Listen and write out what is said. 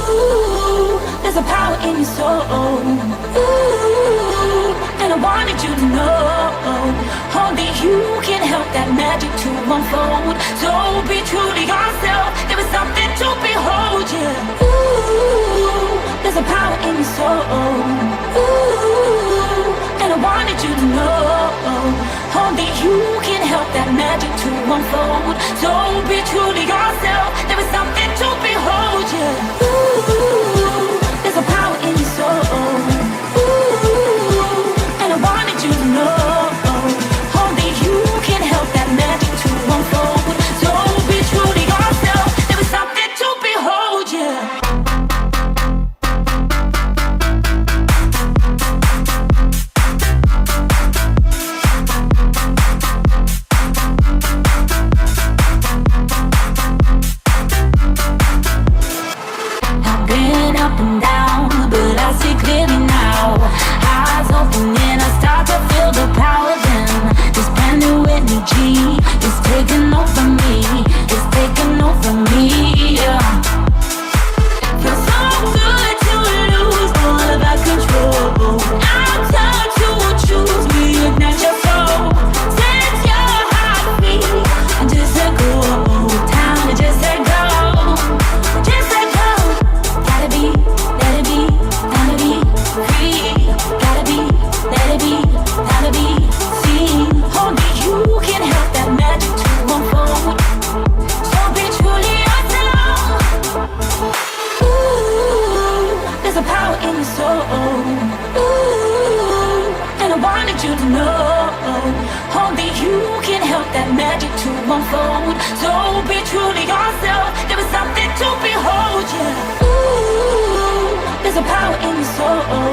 Ooh, there's a power in your soul. Ooh, and I wanted you to know only you can help that magic to unfold. So be true to yourself. There is something to behold, yeah. Ooh, there's a power in your soul. Ooh, and I wanted you to know only you can help that magic to unfold. So be true to yourself. There is something to behold, yeah. Ooh, there's a power in your soul. Ooh, and I wanted you to know only you can help that magic to unfold. So be true to yourself. There is something to behold, yeah. Up and down, but I see clearly now. Eyes open and I start to feel the power then. This brand new energy is taking over me. It's taking over me, yeah. Feels so good to lose all of our control. I'm time to choose, reignite your soul. Set your heart free and just let go. Time to just let go. Just let go. Gotta be, let it be, time to be free. Gotta be, let it be, time to be seen. Only you can help that magic to unfold. So be truly yourself. Ooh, there's a power in your soul. Ooh, and I wanted you to know only you can help that magic to unfold. So be true to yourself. There is something to behold, yeah. Ooh, there's a power in your soul.